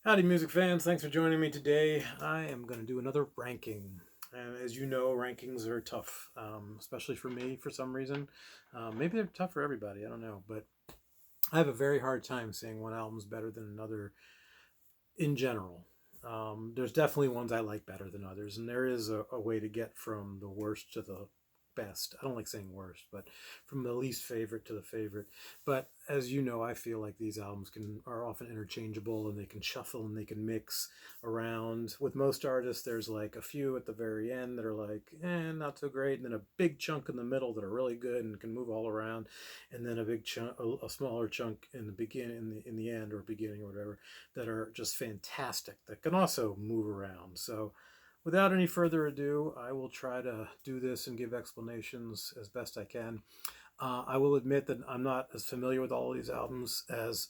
Howdy, music fans. Thanks for joining me today. I am going to do another ranking. And as you know, rankings are tough, especially for me for some reason. Maybe they're tough for everybody. I don't know. But I have a very hard time saying one album's better than another in general. There's definitely ones I like better than others, and there is a way to get from the worst to the best. I don't like saying worst, but from the least favorite to the favorite. But as you know, I feel like these albums are often interchangeable and they can shuffle and they can mix around. With most artists, there's like a few at the very end that are like, not so great, and then a big chunk in the middle that are really good and can move all around, and then a big chunk, a smaller chunk in the beginning, in the end or beginning or whatever, that are just fantastic that can also move around. So without any further ado, I will try to do this and give explanations as best I can. I will admit that I'm not as familiar with all these albums as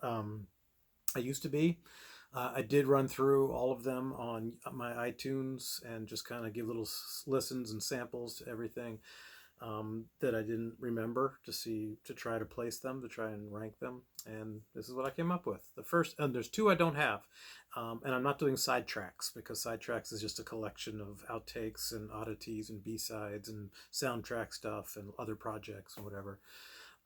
I used to be. I did run through all of them on my iTunes and just kind of give little listens and samples to everything that I didn't remember to try to place them, to try and rank them. And this is what I came up with. The first, and there's two I don't have. And I'm not doing sidetracks because sidetracks is just a collection of outtakes and oddities and B-sides and soundtrack stuff and other projects and whatever.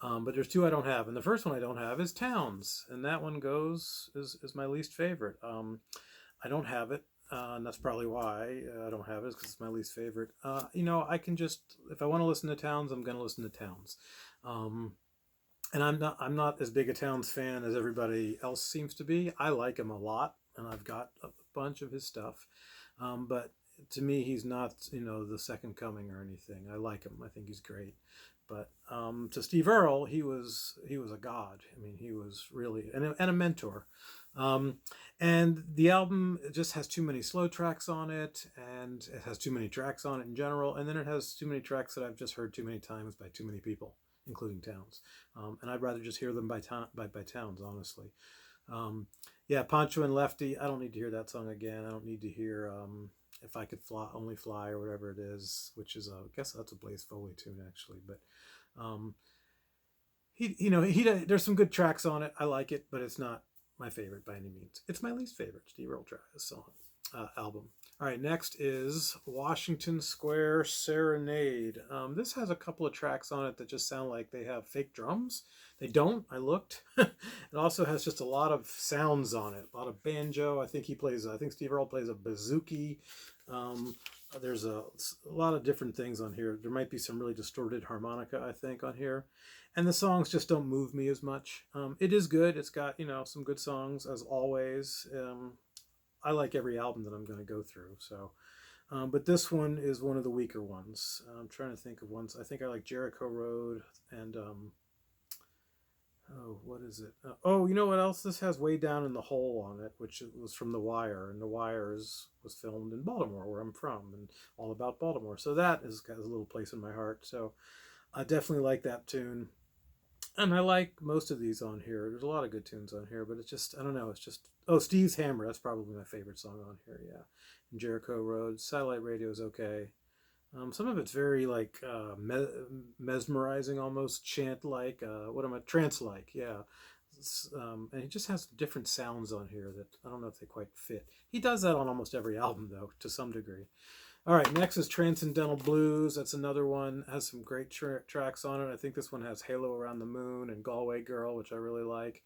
But there's two I don't have. And the first one I don't have is Towns. And that one is my least favorite. I don't have it. And that's probably why I don't have it, because it's my least favorite. I can just, if I want to listen to Towns, I'm going to listen to Towns. Um, and I'm not as big a Towns fan as everybody else seems to be. I like him a lot, and I've got a bunch of his stuff. But to me, he's not the second coming or anything. I like him. I think he's great. But to Steve Earle, he was a god. I mean, he was really and a mentor. Um, and the album just has too many slow tracks on it, and it has too many tracks on it in general, and then it has too many tracks that I've just heard too many times by too many people, including Towns. And I'd rather just hear them by Towns, honestly. Um, yeah, Poncho and Lefty. I don't need to hear that song again. I don't need to hear If I Could Fly, Only Fly, or whatever it is, which is I guess that's a Blaze Foley tune actually. But um, he there's some good tracks on it. I like it, but it's not my favorite by any means. It's my least favorite Steve Earle song album. All right, next is Washington Square Serenade. This has a couple of tracks on it that just sound like they have fake drums. They don't. I looked. It also has just a lot of sounds on it. A lot of banjo. I think Steve Earle plays a bouzouki. Um, there's a lot of different things on here. There might be some really distorted harmonica, I think, on here, and the songs just don't move me as much. It is good. It's got some good songs as always. I like every album that I'm going to go through. So, but this one is one of the weaker ones. I'm trying to think of ones. I think I like Jericho Road and oh, what is it? Oh, you know what else? This has Way Down in the Hole on it, which was from The Wire, and The Wire was filmed in Baltimore, where I'm from, and all about Baltimore. So that has a little place in my heart. So I definitely like that tune. And I like most of these on here. There's a lot of good tunes on here, but it's just, I don't know. It's just, oh, Steve's Hammer. That's probably my favorite song on here. Yeah. And Jericho Road. Satellite Radio is okay. Some of it's very like mesmerizing, almost chant like. What am I? Trance like. Yeah. And he just has different sounds on here that I don't know if they quite fit. He does that on almost every album, though, to some degree. All right, next is Transcendental Blues. That's another one. Has some great tracks on it. I think this one has Halo Around the Moon and Galway Girl, which I really like.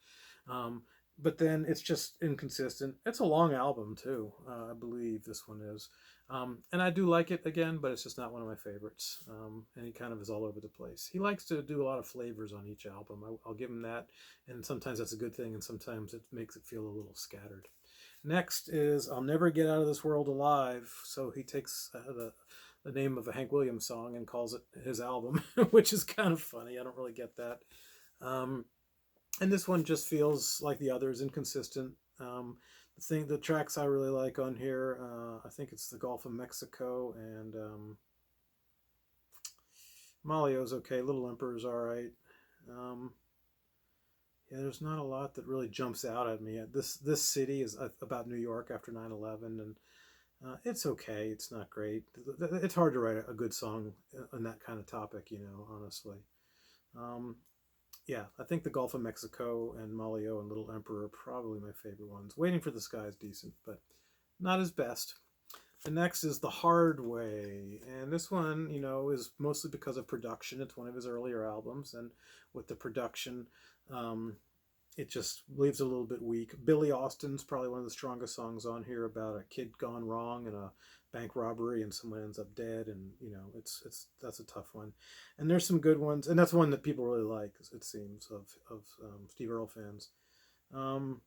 Um, but then it's just inconsistent. It's a long album too. I believe this one is, and I do like it again, but it's just not one of my favorites. And he kind of is all over the place. He likes to do a lot of flavors on each album. I'll give him that, and sometimes that's a good thing, and sometimes it makes it feel a little scattered. Next is I'll Never Get Out of This World Alive. So he takes the name of a Hank Williams song and calls it his album, which is kind of funny. I don't really get that. Um, and this one just feels like the others, inconsistent. The tracks I really like on here, I think it's the Gulf of Mexico and Malio's okay. Little Emperor's all right. Um, yeah, there's not a lot that really jumps out at me. This city is about New York after 9/11, and it's okay. It's not great. It's hard to write a good song on that kind of topic, honestly. Um, Yeah, I think the Gulf of Mexico and Malio and Little Emperor are probably my favorite ones. Waiting for the Sky is decent, but not his best. The next is The Hard Way, and this one, is mostly because of production. It's one of his earlier albums, and with the production, um, it just leaves it a little bit weak. Billy Austin's probably one of the strongest songs on here about a kid gone wrong in a bank robbery and someone ends up dead, and it's that's a tough one. And there's some good ones, and that's one that people really like. It seems of Steve Earle fans. Um,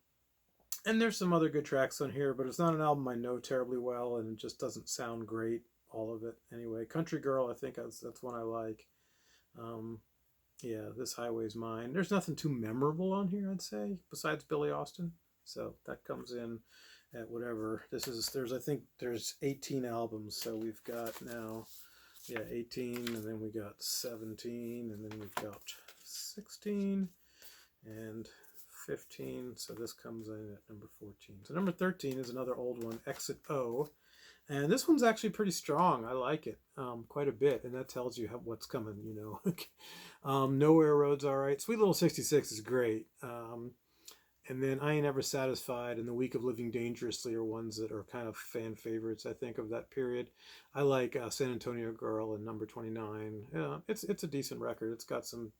and there's some other good tracks on here, but it's not an album I know terribly well, and it just doesn't sound great. All of it anyway. Country Girl, I think that's one I like. Um, yeah, This Highway's Mine. There's nothing too memorable on here, I'd say, besides Billy Austin. So that comes in at whatever. I think there's 18 albums. So we've got now, yeah, 18, and then we got 17, and then we've got 16, and 15. So this comes in at number 14. So number 13 is another old one, Exit O. And this one's actually pretty strong. I like it quite a bit, and that tells you what's coming. Nowhere Road's all right. Sweet Little 66 is great. And then I Ain't Ever Satisfied and The Week of Living Dangerously are ones that are kind of fan favorites, I think, of that period. I like San Antonio Girl and Number 29. Yeah, it's a decent record. It's got some,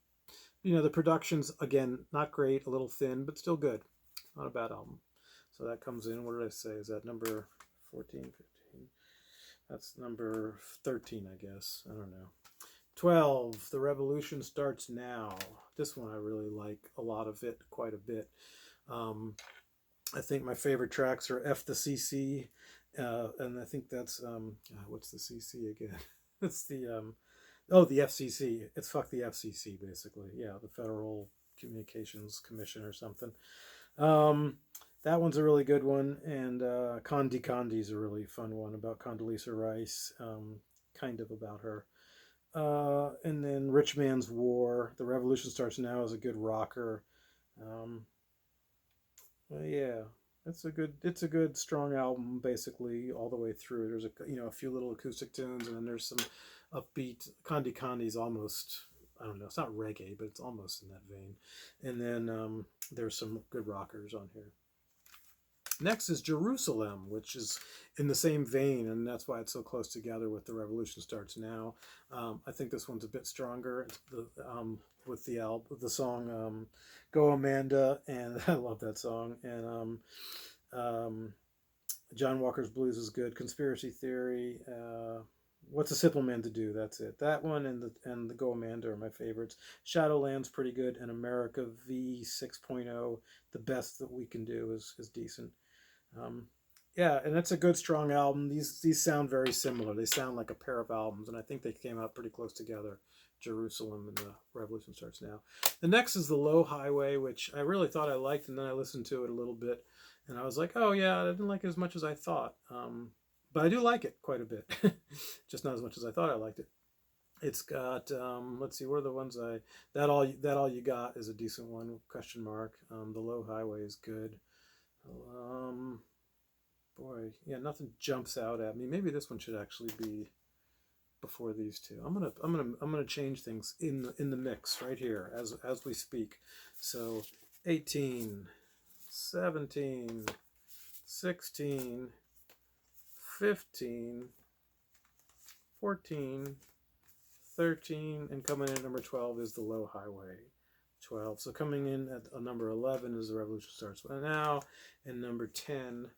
the production's, again, not great, a little thin, but still good. Not a bad album. So that comes in, what did I say? Is that number 14, 15? That's number 13, I guess. I don't know. 12, The Revolution Starts Now. This one I really like a lot of it, quite a bit. I think my favorite tracks are F the CC, and I think that's, what's the CC again? It's the FCC. It's fuck the FCC, basically. Yeah, the Federal Communications Commission or something. That one's a really good one, and Condi Condi is a really fun one about Condoleezza Rice, kind of about her. And then Rich Man's War, The Revolution Starts Now is a good rocker. Yeah, it's a good strong album basically all the way through. There's a few little acoustic tunes, and then there's some upbeat. Condi Condi's almost, I don't know, it's not reggae, but it's almost in that vein. And then there's some good rockers on here. Next is Jerusalem, which is in the same vein, and that's why it's so close together with The Revolution Starts Now. I think this one's a bit stronger with the song Go Amanda, and I love that song. And John Walker's Blues is good. Conspiracy Theory. What's a Simple Man to Do? That's it. That one and the Go Amanda are my favorites. Shadowland's pretty good, and America V 6.0, The Best That We Can Do is decent. Yeah, and it's a good strong album. These sound very similar. They sound like a pair of albums, and I think they came out pretty close together. Jerusalem and The Revolution Starts Now. The next is The Low Highway, which I really thought I liked, and then I listened to it a little bit, and I was like, oh yeah, I didn't like it as much as I thought. But I do like it quite a bit, just not as much as I thought I liked it. It's got let's see, what are the ones that all you got is a decent one, question mark. The Low Highway is good. Boy, yeah, nothing jumps out at me. Maybe this one should actually be before these two. I'm gonna change things in the mix right here as we speak. So 18, 17, 16, 15, 14, 13, and coming in at number 12 is The Low Highway. 12. So coming in at number 11 is The Revolution Starts Now, and number 10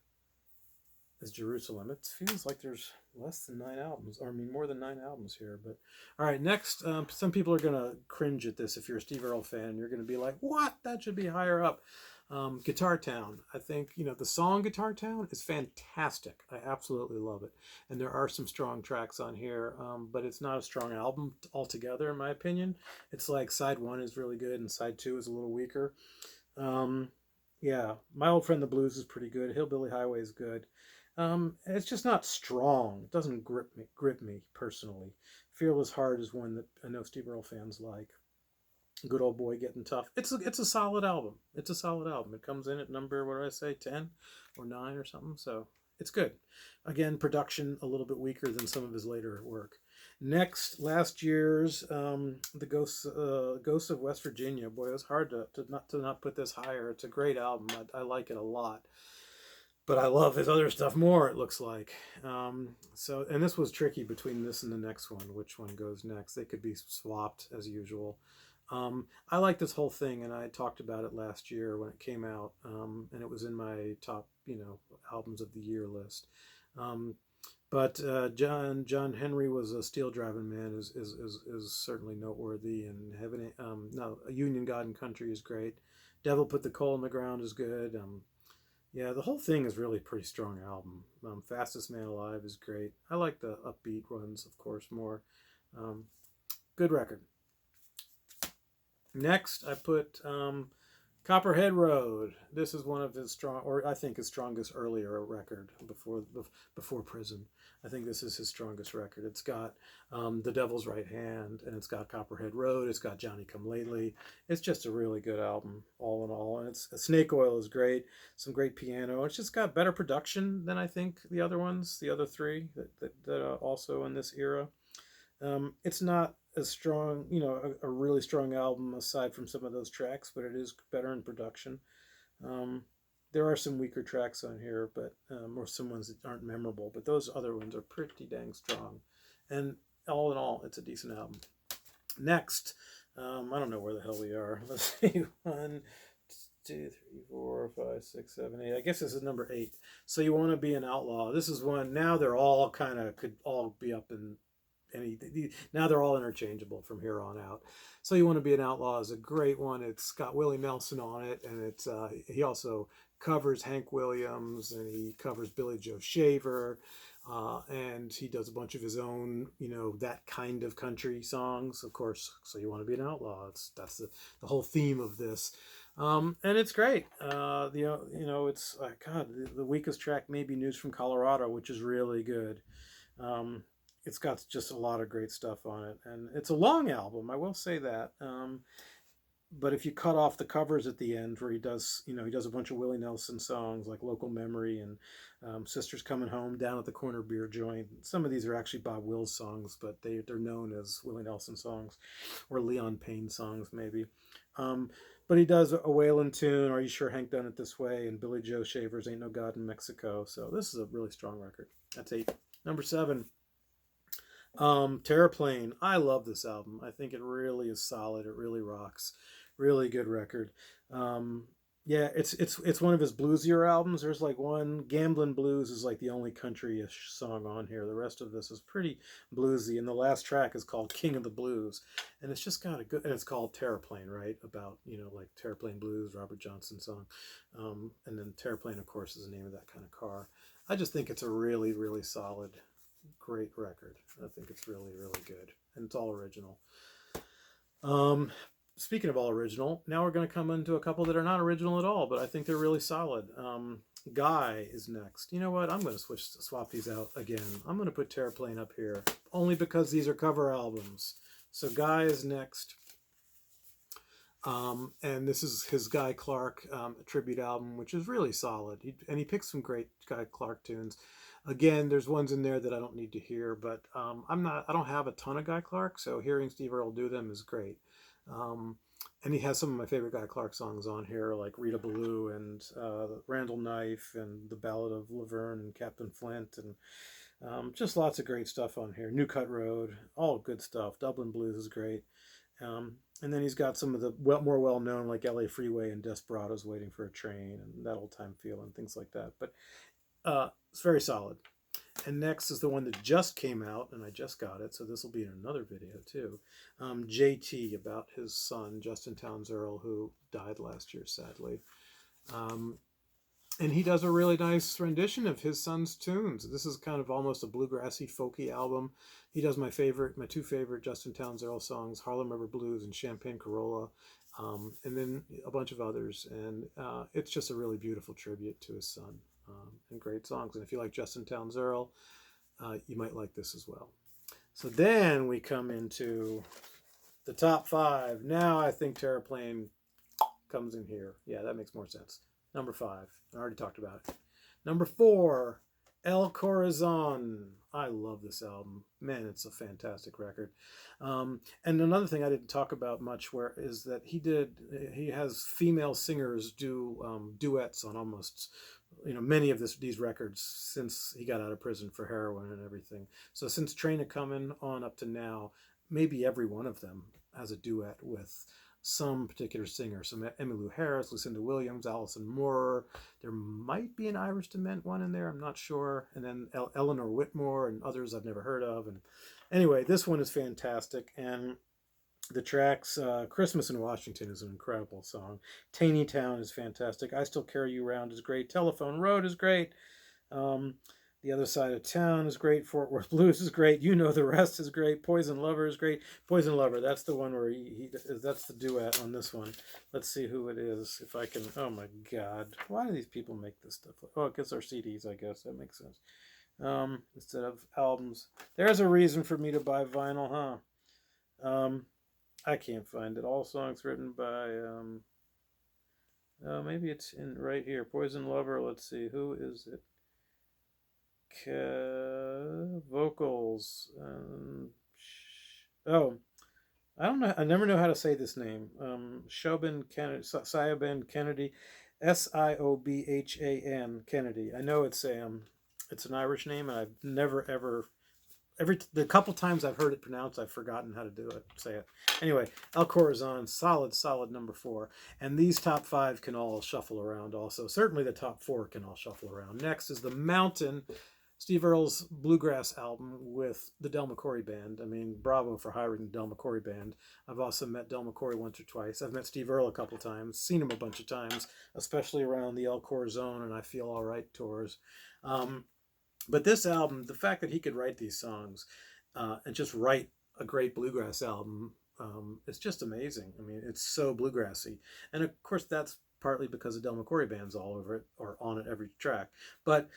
is Jerusalem. It feels like there's less than 9 albums, or I mean more than 9 albums here. But all right, next, some people are gonna cringe at this. If you're a Steve Earle fan, you're gonna be like, "What? That should be higher up." Guitar Town. I think the song Guitar Town is fantastic. I absolutely love it, and there are some strong tracks on here, but it's not a strong album altogether, in my opinion. It's like side 1 is really good, and side 2 is a little weaker. Yeah, My Old Friend the Blues is pretty good. Hillbilly Highway is good. It's just not strong. It doesn't grip me personally. Fearless Heart is one that I know Steve Earle fans like. Good Old Boy Getting Tough. It's a solid album. It's a solid album. It comes in at number, what did I say, 10 or 9 or something. So it's good. Again, production a little bit weaker than some of his later work. Last year's the Ghosts of West Virginia. Boy, it was hard to not put this higher. It's a great album. I like it a lot, but I love his other stuff more. It looks like and this was tricky between this and the next one. Which one goes next? They could be swapped as usual. I like this whole thing, and I talked about it last year when it came out, and it was in my top, albums of the year list. Um, but John Henry was a steel driving man is certainly noteworthy, and heaven no Union God and Country is great. Devil Put the Coal in the Ground is good. Yeah, the whole thing is really a pretty strong album. Fastest Man Alive is great. I like the upbeat ones, of course, more. Um, Good record. Next, I put Copperhead Road. This is one of his I think his strongest earlier record before Prison. I think this is his strongest record. It's got The Devil's Right Hand, and it's got Copperhead Road. It's got Johnny Come Lately. It's just a really good album, all in all. And Snake Oil is great. Some great piano. It's just got better production than I think the other ones, the other three that are also in this era. It's not as strong, a really strong album aside from some of those tracks, but it is better in production. Um, there are some weaker tracks on here, but or some ones that aren't memorable, but those other ones are pretty dang strong. And all in all, it's a decent album. Next, I don't know where the hell we are. Let's see, 1, 2, 3, 4, 5, 6, 7, 8. I guess this is number 8. So You Want to Be an Outlaw. This is one. Now they're all could all be up in now they're all interchangeable from here on out. So You Want to Be an Outlaw is a great one. It's got Willie Nelson on it, and it's he also covers Hank Williams, and he covers Billy Joe Shaver, and he does a bunch of his own, that kind of country songs, of course. So You Want to Be an Outlaw. That's the whole theme of this. And it's great. It's God, the weakest track may be News from Colorado, which is really good. It's got just a lot of great stuff on it, and it's a long album, I will say that. But if you cut off the covers at the end, where he does a bunch of Willie Nelson songs like Local Memory and Sisters Coming Home, Down at the Corner Beer Joint. Some of these are actually Bob Wills songs, but they're known as Willie Nelson songs, or Leon Payne songs maybe. But he does a Waylon tune, Are You Sure Hank Done It This Way, and Billy Joe Shaver's Ain't No God in Mexico. So this is a really strong record. That's 8. Number 7. Terraplane. I love this album. I think it really is solid. It really rocks. Really good record. Yeah, it's one of his bluesier albums. There's like one, Gamblin' Blues is like the only country-ish song on here. The rest of this is pretty bluesy, and the last track is called King of the Blues, and it's just got and it's called Terraplane, right? About, like Terraplane Blues, Robert Johnson song. And then Terraplane, of course, is the name of that kind of car. I just think it's a really, really solid, great record. I think it's really, really good, and it's all original. Speaking of all original, now we're going to come into a couple that are not original at all, but I think they're really solid. Guy is next. You know what? I'm going to swap these out again. I'm going to put Terraplane up here, only because these are cover albums. So Guy is next. And this is his Guy Clark tribute album, which is really solid. He picks some great Guy Clark tunes. Again, there's ones in there that I don't need to hear, but I don't have a ton of Guy Clark, so hearing Steve Earle do them is great. And he has some of my favorite Guy Clark songs on here, like Rita Ballou and Randall Knife and The Ballad of Laverne and Captain Flint, and just lots of great stuff on here. New Cut Road, all good stuff. Dublin Blues is great. And then he's got some of the more well-known, like LA Freeway and Desperados Waiting for a Train and That Old Time Feel and things like that. But it's very solid. And next is the one that just came out, and I just got it, so this will be in another video too. JT, about his son, Justin Townes Earle, who died last year, sadly. And he does a really nice rendition of his son's tunes. This is kind of almost a bluegrassy, folky album. He does my two favorite Justin Townes Earle songs, Harlem River Blues and Champagne Corolla, and then a bunch of others. And it's just a really beautiful tribute to his son. And great songs. And if you like Justin Townes Earle, you might like this as well. So then we come into the top 5. Now I think Terraplane comes in here. Yeah, that makes more sense. Number 5. I already talked about it. Number 4, El Corazon. I love this album. Man, it's a fantastic record. And another thing I didn't talk about much where is that he has female singers do duets on almost many of these records since he got out of prison for heroin and everything. So since Train a Comin' on up to now, maybe every one of them has a duet with some particular singer. So Emmylou Harris, Lucinda Williams, Alison Moore. There might be an Irish Dement one in there. I'm not sure. And then Eleanor Whitmore and others I've never heard of. And anyway, this one is fantastic. And the tracks, Christmas in Washington is an incredible song. Taney Town is fantastic. I Still Carry You Around is great. Telephone Road is great. Um, the Other Side of Town is great. Fort Worth Blues is great. You Know the Rest is great. Poison Lover is great. Poison Lover, that's the one where that's the duet on this one. Let's see who it is. If I can, oh my God. Why do these people make this stuff? Oh, it gets our CDs, I guess. That makes sense. Instead of albums. There's a reason for me to buy vinyl, huh? I can't find it. All songs written by, maybe it's in right here. Poison Lover, let's see. Who is it? Vocals. Oh, I don't know. I never know how to say this name. Siobhan Kennedy, Siobhan Kennedy, Siobhan Kennedy. I know it's an Irish name, and I've never ever the couple times I've heard it pronounced, I've forgotten how to say it. Anyway, El Corazon, solid number 4. And these top 5 can all shuffle around also. Certainly the top 4 can all shuffle around. Next is The Mountain, Steve Earle's bluegrass album with the Del McCoury Band. I mean, bravo for hiring the Del McCoury Band. I've also met Del McCoury once or twice. I've met Steve Earle a couple times, seen him a bunch of times, especially around the El Corazon and I Feel All Right tours. But this album, the fact that he could write these songs and just write a great bluegrass album, it's just amazing. I mean, it's so bluegrassy. And of course, that's partly because the Del McCoury Band's all over it or on it every track. But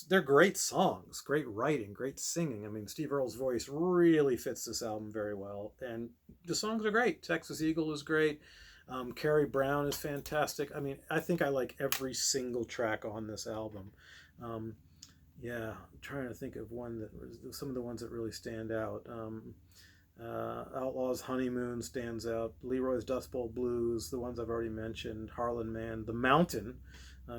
they're great songs, great writing, great singing. I mean, Steve Earle's voice really fits this album very well. And the songs are great. Texas Eagle is great. Carrie Brown is fantastic. I mean, I think I like every single track on this album. Yeah, I'm trying to think of some of the ones that really stand out. Outlaw's Honeymoon stands out. Leroy's Dust Bowl Blues, the ones I've already mentioned. Harlan Man, The Mountain,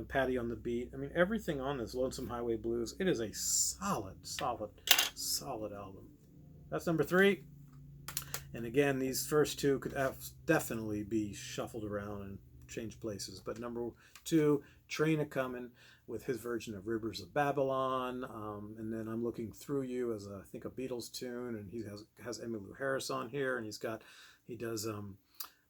Patty on the Beat. I mean, everything on this, Lonesome Highway Blues. It is a solid album. That's number 3. And again, these first 2 could definitely be shuffled around and change places. But number 2, Train a Comin' with his version of Rivers of Babylon, and then I'm Looking Through You as I think a Beatles tune, and he has Emmylou Harris on here, and he does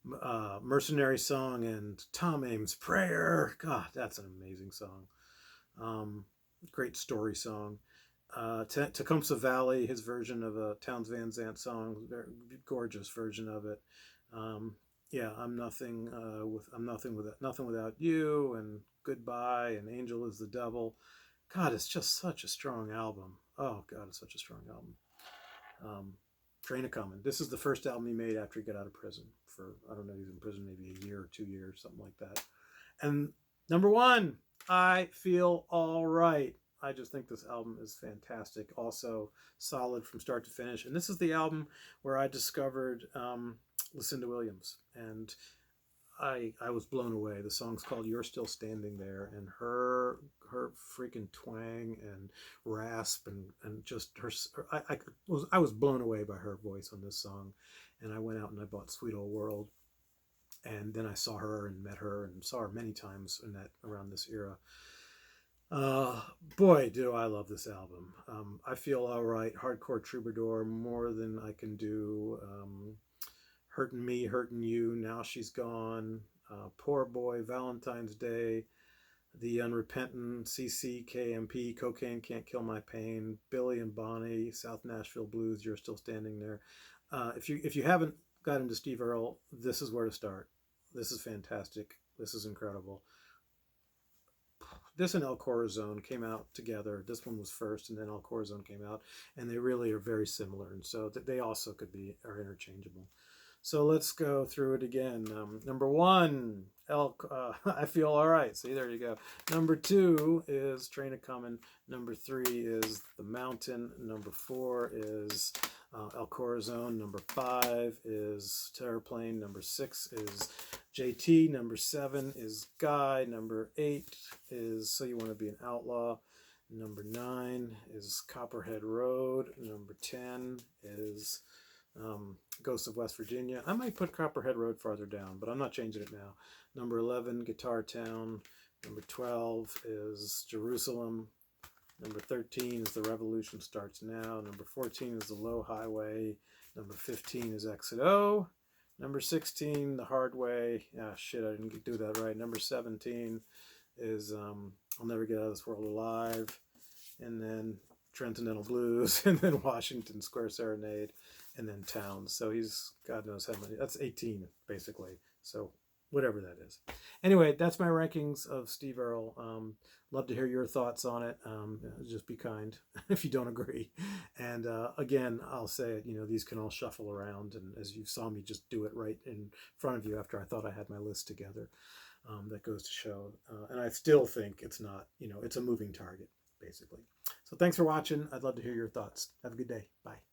Mercenary Song and Tom Ames' Prayer. God, that's an amazing song. Great story song. Tecumseh Valley, his version of a Townes Van Zandt song, very gorgeous version of it. Yeah, I'm nothing without you, and Goodbye, and Angel is the Devil. God, it's just such a strong album. Oh God, it's such a strong album. Train a Comin'. This is the first album he made after he got out of prison for, I don't know, he was in prison maybe a year or 2 years, something like that. And number 1, I Feel All Right. I just think this album is fantastic. Also solid from start to finish. And this is the album where I discovered Lucinda Williams, and I was blown away. The song's called You're Still Standing There, and her freaking twang and rasp and just her, I was blown away by her voice on this song. And I went out and I bought Sweet Old World, and then I saw her and met her and saw her many times around this era. Boy, do I love this album. I Feel All Right, Hardcore Troubadour, More Than I Can Do, Hurtin' Me, Hurtin' You, Now She's Gone, Poor Boy, Valentine's Day, The Unrepentant, CCKMP, Cocaine Can't Kill My Pain, Billy and Bonnie, South Nashville Blues, You're Still Standing There. If you haven't got into Steve Earle, this is where to start. This is fantastic. This is incredible. This and El Corazon came out together. This one was first, and then El Corazon came out, and they really are very similar, and so they also are interchangeable. So let's go through it again. Number one, Elk. I Feel All Right. See, there you go. Number two is Train a Comin'. Number three is The Mountain. Number four is El Corazon. Number five is Terraplane. Number six is JT. Number seven is Guy. Number eight is So You Want to Be an Outlaw. Number nine is Copperhead Road. Number 10 is Ghost of West Virginia. I might put Copperhead Road farther down, but I'm not changing it now. Number 11, Guitar Town. Number 12 is Jerusalem. Number 13 is The Revolution Starts Now. Number 14 is The Low Highway. Number 15 is Exit O. Number 16, The Hard Way. Ah, shit, I didn't do that right. Number 17 is I'll Never Get Out of This World Alive. And then Transcendental Blues. And then Washington Square Serenade. And then Towns. So he's, God knows how many. That's 18, basically. So whatever that is. Anyway, that's my rankings of Steve Earle. Love to hear your thoughts on it. Just be kind if you don't agree. And again, I'll say it, these can all shuffle around. And as you saw me just do it right in front of you after I thought I had my list together. That goes to show. And I still think it's not, it's a moving target, basically. So thanks for watching. I'd love to hear your thoughts. Have a good day. Bye.